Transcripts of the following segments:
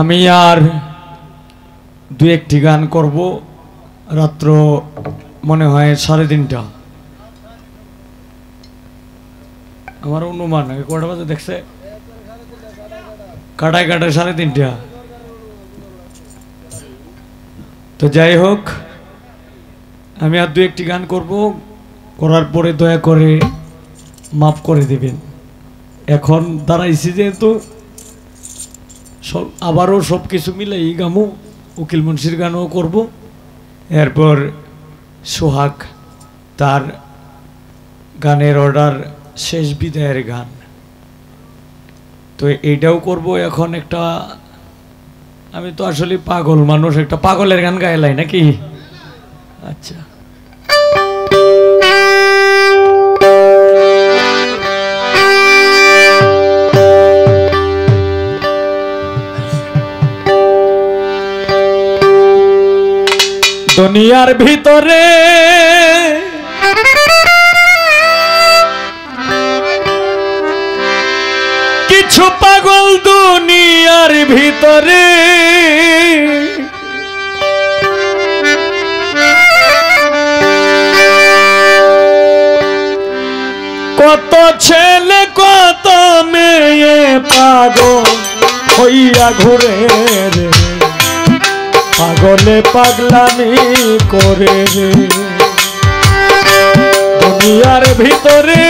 আমি আর দু একটি গান করব রাত্র মনে হয় 3:30 আমার অনুমান কটা বাজে দেখছে কাটায় কাটায় 3:30 তো যাই হোক আমি আর দু একটি গান করব করার পরে দয়া করে মাফ করে দেবেন এখন দাঁড়াইছি যেহেতু সব আবারও সব কিছু মিলাই গামু উকিল মুন্সির গানও করব এরপর সোহাগ তার গানের অর্ডার শেষ বিদায়ের গান তো এইটাও করব এখন একটা আমি তো আসলে পাগল মানুষ একটা পাগলের গান গাইলাই নাকি আচ্ছা দুনিয়ার ভিতরে কিছু পাগল দুনিয়ার ভিতরে কত ছেলে কত মেয়ে পাগল হইয়া ঘুরে রে পাগলে পাগলামি করে রে দুনিয়ার ভিতরে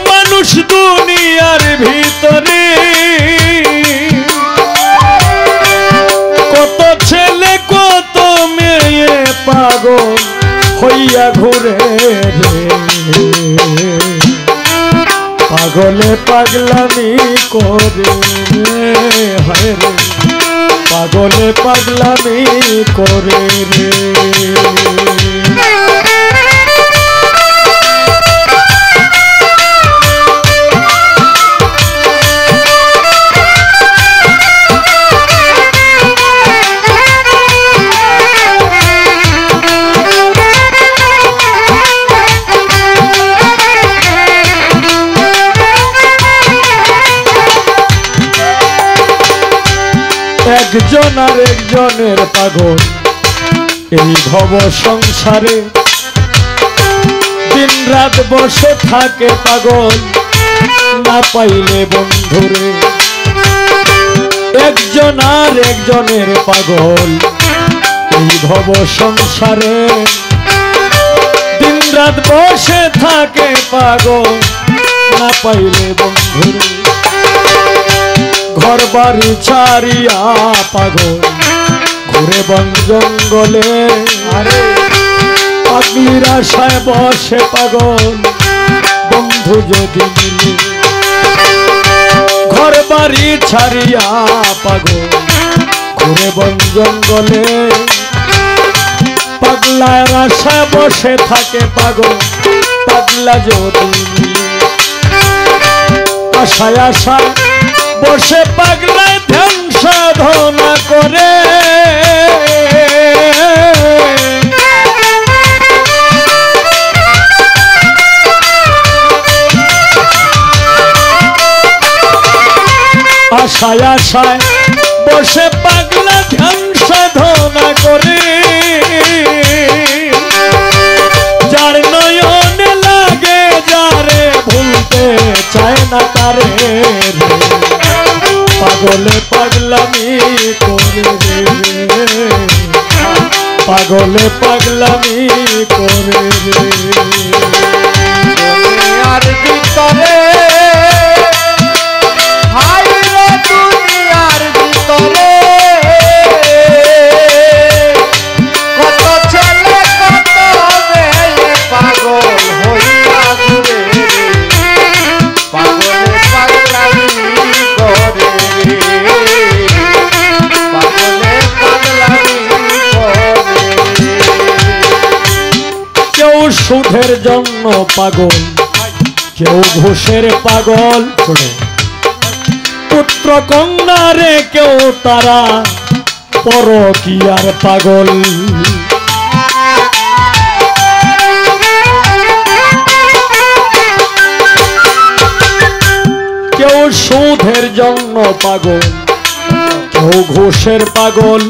মানুষ দুনিয়ার ভিতরে কত ছেলে কত মেয়ে পাগল হইয়া ঘুরে রে পাগলে পাগলামি করে রে হায় রে পাগলে পাগলামি করে রে একজন আর একজনের পাগল এই ভব সংসারে দিন রাত বসে থাকে পাগল না পাইলে বন্ধুরে একজন আর একজনের পাগল এই ভব সংসারে দিন রাত বসে থাকে পাগল না পাইলে বন্ধুরে ঘর বাড়ি ছাড়িয়া পাগল ঘুরে বন জঙ্গলে আরে পাগলির আশায় বসে পাগল বন্ধু যদি মিলে ঘর বাড়ি ছাড়িয়া পাগল ঘুরে বন জঙ্গলে পাগলার আশায় বসে থাকে পাগল পাগলা যদি মিলে আশায় আশায় বসে পাগলায় ধ্যান সাধনা করে আশায় আশায় বসে পাগলা ধ্যান সাধনা করে যার নয়নে লাগে যারে ভুলতে চায় না তারে পাগলে পাগলামি করে রে পাগলে পাগলামি করে রে দুনিয়ার ভিতরে হাই রে দুনিয়ার ভিতরে কত ছেলে কত মেয়ে পাগল হইয়া ঘুরে পাগলে পাগলামি করে কেউ সুধের জন্য পাগল কেউ ঘুষের পাগল পুত্র কন্যারে কেউ তারা পরকীয়ার পাগল কেউ সুদের জন্য পাগল, কেউ ঘুষের পাগল,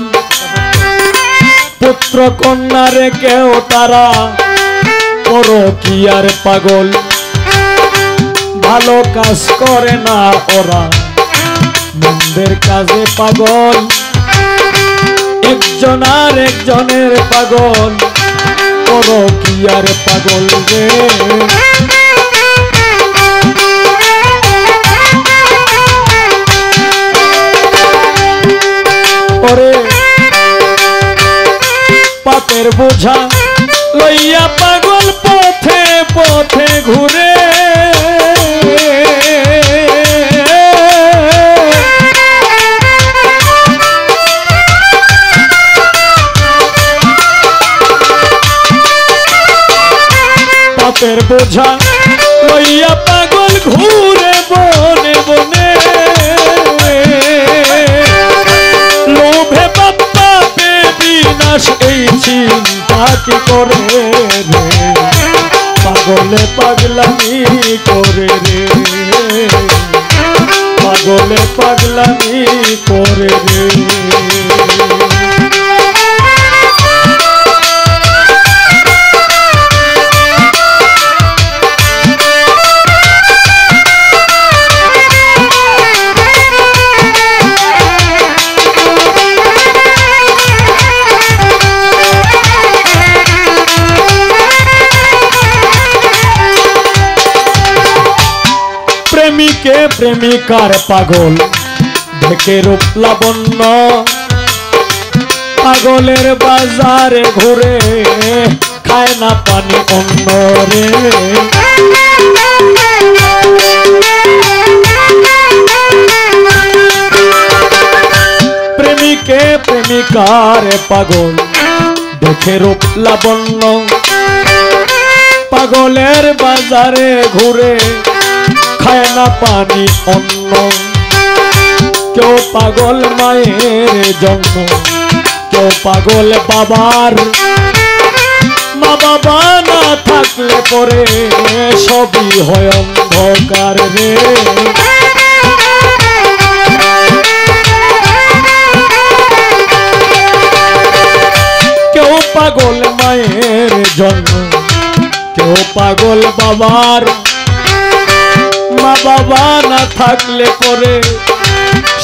পুত্র কন্যা রে কেউ তারা পরকীয়ার পাগল। ভালো কাজ করে না ওরা, মন্দের কাজে পাগল, একজন আর একজনের পাগল, পরকীয়ার পাগল রে। ওরে পাপের বোঝা লইয়া পাগল পথে পথে ঘুরে, পাপের বোঝা লইয়া পাগল ঘুরে বনে বনে, লোভে বাপ্পা পে বিনাশ এই চিন্তা কি করে রে, পাগলে পাগলামি করে রে, পাগলে পাগলামি করে রে। প্রেমিকে প্রেমিকার পাগল দেখে রূপ লাবণ্য, পাগলের বাজারে ঘুরে খায় না পানি অন্ন রে। প্রেমিকে প্রেমিকার পাগল দেখে রূপ লাবণ্য, পাগলের বাজারে ঘুরে খায় না পানি অন্ন। কেউ পাগল মায়ের জন্য, কেউ পাগল বাবার, মা বাবা না থাকলে পরে সবই হয় অন্ধকার রে। কেউ পাগল মায়ের জন্য, কেউ পাগল বাবার, মা বাবা না থাকলে পরে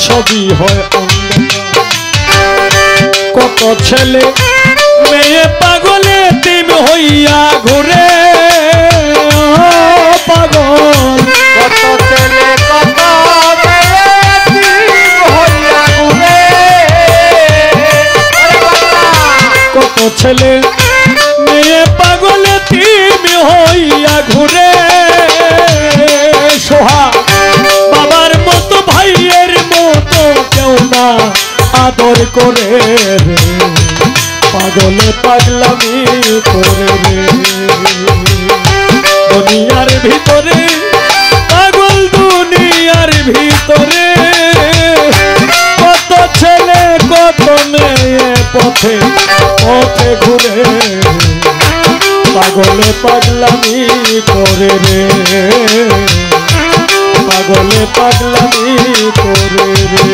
সবই হয় অন্ধকার। কত ছেলে মেয়ে পাগলে তিন হইয়া ঘুরে, পাগল কত ছেলে কত মেয়ে তিন হইয়া ঘুরে, কত ছেলে মেয়ে পাগলে তিন হইয়া ঘুরে। সোহা বাবার মতো ভাইয়ের মতো কেউ না আদর করে রে, পাগলে পাগলামি করে রে। দুনিয়ার ভিতরে পাগল, দুনিয়ার ভিতরে কত ছেলে কত মেয়ে পথে পথে ঘুরে, পাগলে পাগলামি করে রে, পাগলে পাগলামি করে রে।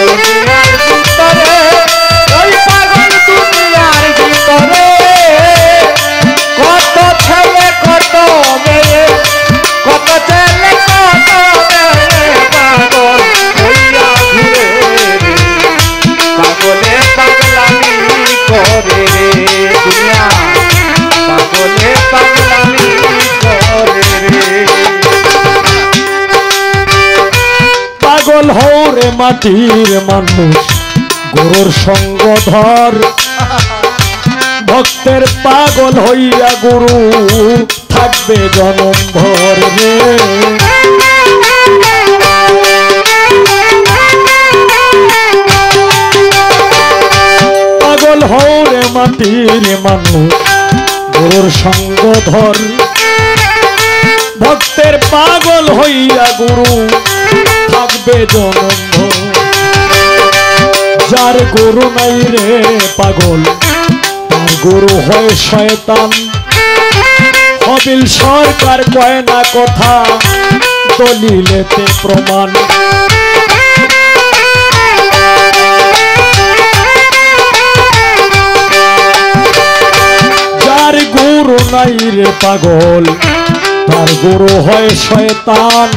দুনিয়ার ভিতরে ওই পাগল দুনিয়ার ভিতরে কত ছেলে কত মেয়ে, কত ছেলে কত মেয়ে পাগল হইয়া ঘুরে, পাগলে পাগলামি করে রে। দুনিয়া পাগলে পাগলামি করে রে। পাগল হৌরে মাটির মানুষ গুরুর সঙ্গ ধর, ভক্তের পাগল হইয়া গুরু থাকবে জনম ভর রে। পাগল হৌরে মাটির মানুষ গুরুর সঙ্গ ধর, ভক্তের পাগল হইয়া গুরু থাকবে জনম ভর। যার গুরু নাই রে পাগল, তার গুরু হয় শয়তান। হবিল সরকার কয় না কথা, দলিলেতে প্রমাণ। যার গুরু নাই রে পাগল, তার গুরু হয় শয়তান।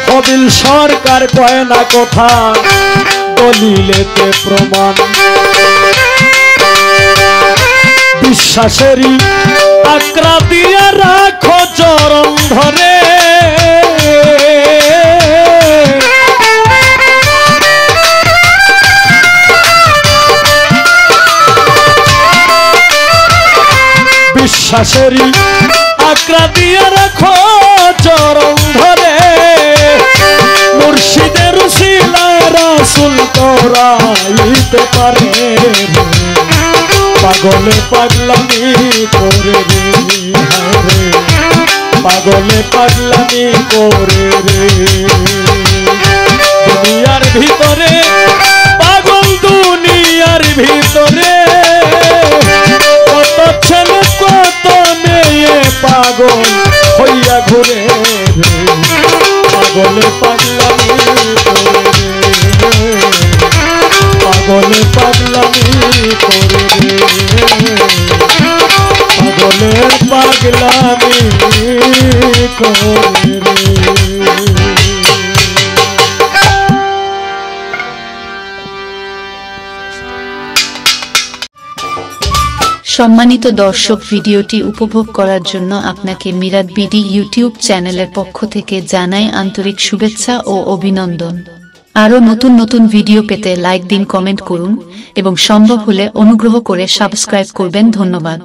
কবিল সরকার কয় না কথা, দলিলেতে প্রমাণ। বিশ্বাসেরই আকরা দিয়া রাখো চরণ ধরে, বিশ্বাসেরই আকরা দিয়া রাখো চরণ ধরে। মুর্শিদের উসিলায় রাসূল করাইতে পারে, পাগলে পাগলামি করে রে, পাগলে পাগলামি করে রে। দুনিয়ার ভিতরে পাগল, দুনিয়ার ভিতরে কত ছেলে কত মেয়ে পাগল হইয়া ঘুরে রে, পাগলে পাগলামি করে রে, পাগলে পাগলামি করে রে, পাগলে পাগলামি করে রে। সম্মানিত দর্শক, ভিডিওটি উপভোগ করার জন্য আপনাকে মিরাত বিডি ইউটিউব চ্যানেলের পক্ষ থেকে জানাই আন্তরিক শুভেচ্ছা ও অভিনন্দন। আরও নতুন নতুন ভিডিও পেতে লাইক দিন, কমেন্ট করুন এবং সম্ভব হলে অনুগ্রহ করে সাবস্ক্রাইব করবেন। ধন্যবাদ।